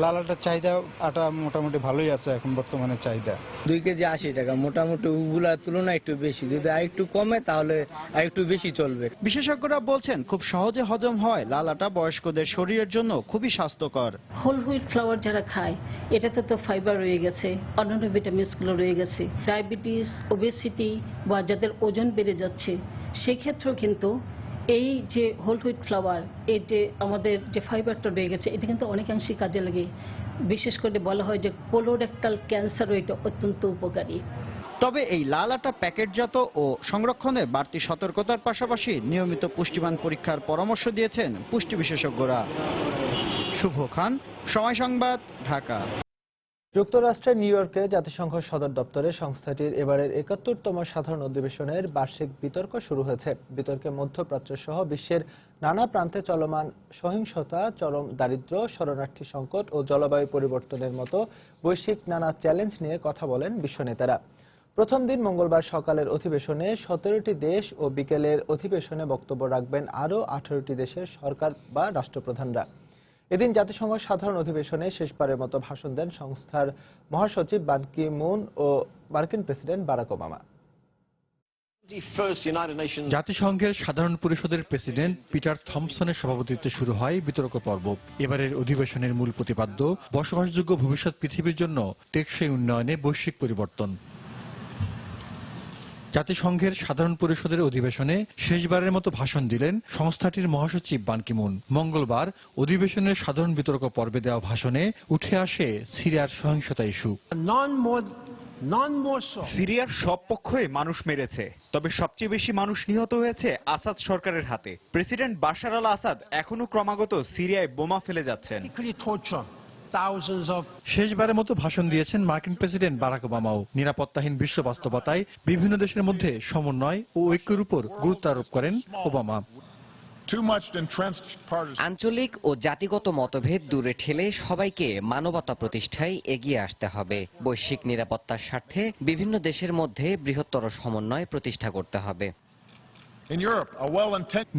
লাল আটার চাহিদা আটা মোটামুটি ভালোই আছে এখন বর্তমানে চাহিদা। 2 কেজি 80 টাকা, মোটামুটি ওগুলার তুলনায় একটু বেশি। যদি আর একটু কমে তাহলে আর একটু বেশি চলবে। বিশেষজ্ঞরা বলছেন, খুব সহজে হজম হয় লাল আটা বয়স্কদের শরীরের জন্য খুবই স্বাস্থ্যকর। হোল হুইট ফ্লাওয়ার যারা খায়, এটাতে তো ফাইবার রয়ে গেছে, অন্যান্য ভিটামিনসগুলো রয়ে গেছে। ডায়াবেটিস, ওবেসিটি বা যাদের ওজন বেড়ে যাচ্ছে, সেক্ষেত্রেও কিন্তু এই যে হোল হুইট ফ্লাওয়ার, এর যে আমাদের যে ফাইবারটা রয়ে গেছে, এটা কিন্তু অনেকাংশেই কাজে লাগে। বিশেষ করে বলা হয় যে কোলোরেক্টাল ক্যান্সারও এটা অত্যন্ত উপকারী। তবে এই লাল আটা প্যাকেটজাত ও সংরক্ষণে বাড়তি সতর্কতার পাশাপাশি নিয়মিত পুষ্টিমান পরীক্ষার পরামর্শ দিয়েছেন পুষ্টি বিশেষজ্ঞরা। শুভ খান, সময় সংবাদ, ঢাকা। যুক্তরাষ্ট্রের নিউ ইয়র্কে জাতিসংঘ সদর দপ্তরে সংস্থাটির এবারের 71তম সাধারণ অধিবেশনের বার্ষিক বিতর্ক শুরু হয়েছে। বিতর্কে মধ্যপ্রাচ্য সহ বিশ্বের নানা প্রান্তে চলমান সহিংসতা, চরম দারিদ্র্য, শরণার্থী সংকট ও জলবায়ু পরিবর্তনের মতো বৈশ্বিক নানা চ্যালেঞ্জ নিয়ে কথা বলেন বিশ্ব নেতারা। প্রথম দিন মঙ্গলবার সকালের অধিবেশনে 17টি দেশ ও বিকেলের অধিবেশনে বক্তব্য রাখবেন আরও 18টি দেশের সরকার বা রাষ্ট্রপ্রধানরা। এদিন জাতিসংঘ সাধারণ অধিবেশনে শেষবারের মতো ভাষণ দেন সংস্থার মহাসচিব বান কি মুন ও মার্কিন প্রেসিডেন্ট বারাক ওবামা। জাতিসংঘের সাধারণ পরিষদের প্রেসিডেন্ট পিটার থমসনের সভাপতিত্বে শুরু হয় বিতর্ক পর্ব। এবারের অধিবেশনের মূল প্রতিপাদ্য বসবাসযোগ্য ভবিষ্যৎ পৃথিবীর জন্য টেকসই উন্নয়নে বৈশ্বিক পরিবর্তন। জাতিসংঘের সাধারণ পরিষদের অধিবেশনে শেষবারের মতো ভাষণ দিলেন সংস্থাটির মহাসচিব বান কি মুন। মঙ্গলবার অধিবেশনের সাধারণ বিতর্ক পর্বে দেওয়া ভাষণে উঠে আসে সিরিয়ার সহিংসতা ইস্যু। সিরিয়ার সব পক্ষই মানুষ মেরেছে, তবে সবচেয়ে বেশি মানুষ নিহত হয়েছে আসাদ সরকারের হাতে। প্রেসিডেন্ট বাশার আল আসাদ এখনো ক্রমাগত সিরিয়ায় বোমা ফেলে যাচ্ছেন। শেষবারের মতো ভাষণ দিয়েছেন মার্কিন প্রেসিডেন্ট বারাক ওবামাও। নিরাপত্তাহীন বিশ্ব বাস্তবতায় বিভিন্ন দেশের মধ্যে সমন্বয় ও ঐক্যের উপর গুরুত্ব আরোপ করেন ওবামা। আঞ্চলিক ও জাতিগত মতভেদ দূরে ঠেলে সবাইকে মানবতা প্রতিষ্ঠায় এগিয়ে আসতে হবে। বৈশ্বিক নিরাপত্তার স্বার্থে বিভিন্ন দেশের মধ্যে বৃহত্তর সমন্বয় প্রতিষ্ঠা করতে হবে।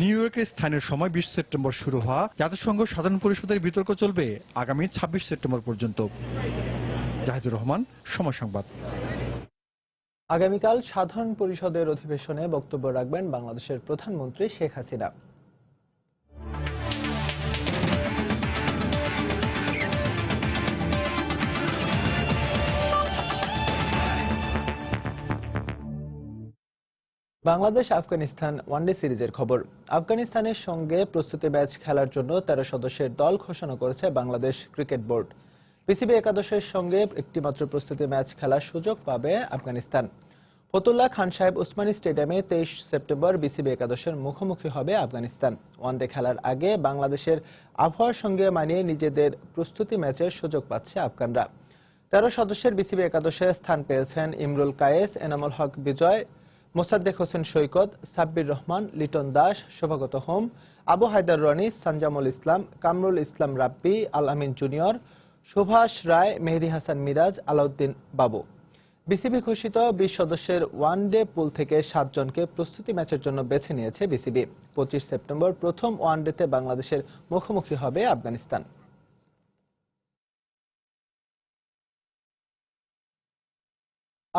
নিউ ইয়র্কের স্থানীয় সময় 20 সেপ্টেম্বর শুরু হওয়া জাতিসংঘ সাধারণ পরিষদের বিতর্ক চলবে আগামী 26 সেপ্টেম্বর পর্যন্ত। জাহিদুর রহমান, সময় সংবাদ। আগামীকাল সাধারণ পরিষদের অধিবেশনে বক্তব্য রাখবেন বাংলাদেশের প্রধানমন্ত্রী শেখ হাসিনা। বাংলাদেশ আফগানিস্তান ওয়ানডে সিরিজের খবর। আফগানিস্তানের সঙ্গে প্রস্তুতি ম্যাচ খেলার জন্য 13 সদস্যের দল ঘোষণা করেছে বাংলাদেশ ক্রিকেট বোর্ড। বিসিবি একাদশের সঙ্গে একটিমাত্র প্রস্তুতি ম্যাচ খেলার সুযোগ পাবে আফগানিস্তান। ফতুল্লাহ খান সাহেব উসমানী স্টেডিয়ামে 23 সেপ্টেম্বর বিসিবি একাদশের মুখোমুখি হবে আফগানিস্তান। ওয়ানডে খেলার আগে বাংলাদেশের আবহাওয়ার সঙ্গে মানিয়ে নিজেদের প্রস্তুতি ম্যাচের সুযোগ পাচ্ছে আফগানরা। 13 সদস্যের বিসিবি একাদশে স্থান পেয়েছেন ইমরুল কায়েস, এনামুল হক বিজয়, মোসাদ্দেক হোসেন সৈকত, সাব্বির রহমান, লিটন দাস, শোভাগত হোম, আবু হায়দার রনি, সঞ্জামুল ইসলাম, কামরুল ইসলাম রাব্বি, আল আমিন জুনিয়র, সুভাষ রায়, মেহেদী হাসান মিরাজ, আলাউদ্দিন বাবু। বিসিবি ঘোষিত 20 সদস্যের ওয়ানডে পুল থেকে 7 জনকে প্রস্তুতি ম্যাচের জন্য বেছে নিয়েছে বিসিবি। 25 সেপ্টেম্বর প্রথম ওয়ানডেতে বাংলাদেশের মুখোমুখি হবে আফগানিস্তান।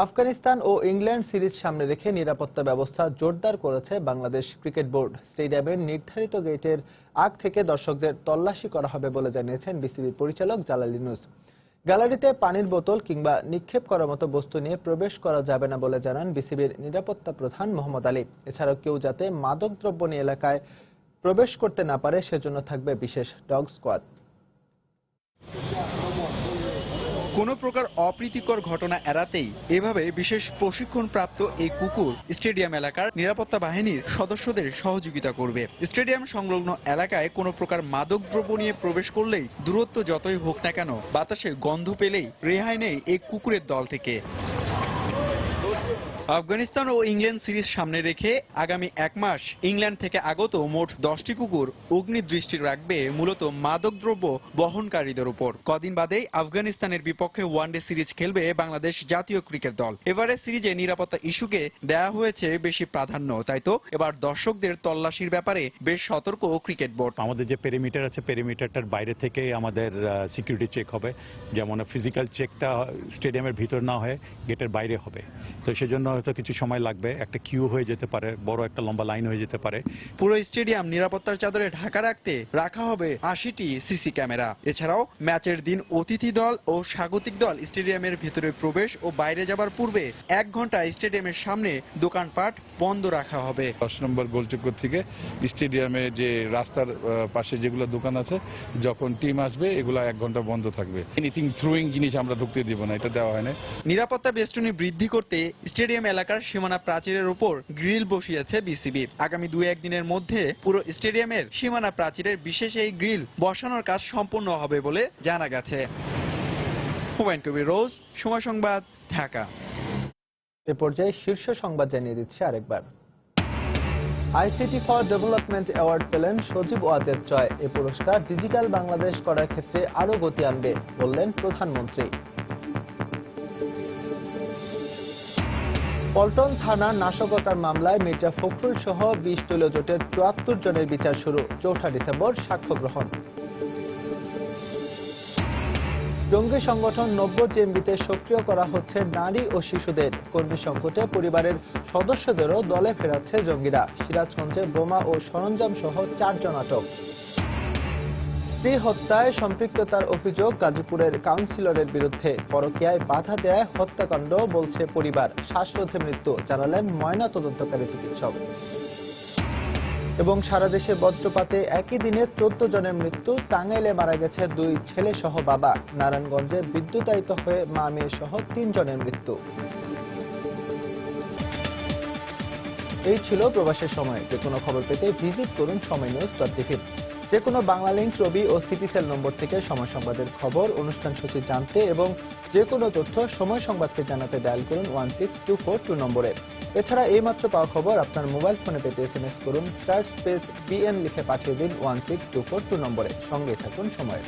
আফগানিস্তান ও ইংল্যান্ড সিরিজ সামনে রেখে নিরাপত্তা ব্যবস্থা জোরদার করেছে বাংলাদেশ ক্রিকেট বোর্ড। স্টেডিয়ামের নির্ধারিত গেটের আগ থেকে দর্শকদের তল্লাশি করা হবে বলে জানিয়েছেন বিসিবি পরিচালক জালাল ইউনুস। গ্যালারিতে পানির বোতল কিংবা নিক্ষেপ করার মতো বস্তু নিয়ে প্রবেশ করা যাবে না বলে জানান বিসিবির নিরাপত্তা প্রধান মোহাম্মদ আলী। এছাড়াও কেউ যাতে মাদকদ্রব্য নিয়ে এলাকায় প্রবেশ করতে না পারে সেজন্য থাকবে বিশেষ ডগ স্কোয়াড। কোনো প্রকার অপ্রীতিকর ঘটনা এড়াতেই এভাবে বিশেষ প্রশিক্ষণপ্রাপ্ত এই কুকুর স্টেডিয়াম এলাকার নিরাপত্তা বাহিনীর সদস্যদের সহযোগিতা করবে। স্টেডিয়াম সংলগ্ন এলাকায় কোনো প্রকার মাদকদ্রব্য নিয়ে প্রবেশ করলেই দূরত্ব যতই হোক না কেন বাতাসে গন্ধ পেলেই রেহাই নেই এই কুকুরের দল থেকে। আফগানিস্তান ও ইংল্যান্ড সিরিজ সামনে রেখে আগামী 1 মাস ইংল্যান্ড থেকে আগত মোট 10টি কুকুর অগ্নিদৃষ্টি রাখবে মূলত মাদকদ্রব্য বহনকারীদের উপর। কদিন বাদেই আফগানিস্তানের বিপক্ষে ওয়ানডে সিরিজ খেলবে বাংলাদেশ জাতীয় ক্রিকেট দল। এবারে সিরিজে নিরাপত্তা ইস্যুকে দেয়া হয়েছে বেশি প্রাধান্য, তাই তো এবার দর্শকদের তল্লাশির ব্যাপারে বেশ সতর্ক ক্রিকেট বোর্ড। আমাদের যে পেরিমিটার আছে, পেরিমিটারটার বাইরে থেকে আমাদের সিকিউরিটি চেক হবে, যেমন ফিজিক্যাল চেকটা স্টেডিয়ামের ভিতর না হয়ে গেটের বাইরে হবে। তো সেজন্য হয়তো কিছু সময় লাগবে, একটা কিউ হয়ে যেতে পারে, বড় একটা লম্বা লাইন হয়ে যেতে পারে। পুরো স্টেডিয়াম নিরাপত্তার চাদরে ঢাকা রাখতে রাখা হবে 80টি সিসি ক্যামেরা। এছাড়াও ম্যাচের দিন অতিথি দল ও স্বাগতিক দল স্টেডিয়ামের ভিতরে প্রবেশ ও বাইরে যাবার পূর্বে 1 ঘন্টা স্টেডিয়ামের সামনে দোকানপাট বন্ধ রাখা হবে। 10 নম্বর গোলচক্কর থেকে স্টেডিয়ামে যে রাস্তার পাশে যেগুলো দোকান আছে, যখন টিম আসবে এগুলো 1 ঘন্টা বন্ধ থাকবে। এনিথিং থ্রোয়িং জিনিস আমরা ঢুকতে দিব না, এটা দেওয়া হয় না। নিরাপত্তা বেষ্টনী বৃদ্ধি করতে স্টেডিয়াম এলাকার সীমানা প্রাচীরের উপর গ্রিল বসিয়েছে বিসিবি। আগামী 2-1 দিনের মধ্যে পুরো স্টেডিয়ামের সীমানা প্রাচীরের বিশেষ এই গ্রিল বসানোর কাজ সম্পন্ন হবে বলে জানা গেছে। হুমায়ুন কবির রোজ, সময় সংবাদ, ঢাকা। এ পর্যায়ে শীর্ষ সংবাদ জানিয়ে দিচ্ছি আরেকবার। আইসিটি ফর ডেভেলপমেন্ট অ্যাওয়ার্ড পেলেন সজীব ওয়াজেদ জয়। এ পুরস্কার ডিজিটাল বাংলাদেশ করার ক্ষেত্রে আরো গতি আনবে বললেন প্রধানমন্ত্রী। পল্টন থানার নাশকতার মামলায় মির্জা ফখরুল সহ 20 দলীয় জোটের 74 জনের বিচার শুরু। 4 ডিসেম্বর সাক্ষ্য গ্রহণ। জঙ্গি সংগঠন 90 জেএমবিতে সক্রিয় করা হচ্ছে নারী ও শিশুদের। কর্মী সংকটে পরিবারের সদস্যদেরও দলে ফেরাচ্ছে জঙ্গিরা। সিরাজগঞ্জে বোমা ও সরঞ্জাম সহ 4 জন আটক। স্ত্রী হত্যায় সম্পৃক্ততার অভিযোগ গাজীপুরের কাউন্সিলরের বিরুদ্ধে। পরকীয়ায় বাধা দেয় হত্যাকাণ্ড বলছে পরিবার। শ্বাসরোধে মৃত্যু জানালেন ময়না তদন্তকারী চিকিৎসক। এবং সারা দেশে বজ্রপাতে একই দিনে 14 জনের মৃত্যু। টাঙ্গাইলে মারা গেছে 2 ছেলে সহ বাবা। নারায়ণগঞ্জে বিদ্যুতায়িত হয়ে মা মেয়ে সহ 3 জনের মৃত্যু। এই ছিল প্রবাসের সময়। যে কোনো খবর পেতে ভিজিট করুন সময়নিউজ.টিভি। যে কোনো বাংলা লিংক, রবি ও সিটিসেল নম্বর থেকে সময় সংবাদের খবর, অনুষ্ঠান সূচি জানতে এবং যে কোনো তথ্য সময় সংবাদকে জানাতে ডায়াল করুন 16242 নম্বরে। এছাড়া এইমাত্র পাওয়া খবর আপনার মোবাইল ফোনে পেতে SMS করুন *BN লিখে পাঠিয়ে দিন 16242 নম্বরে। সঙ্গে থাকুন সময়ের।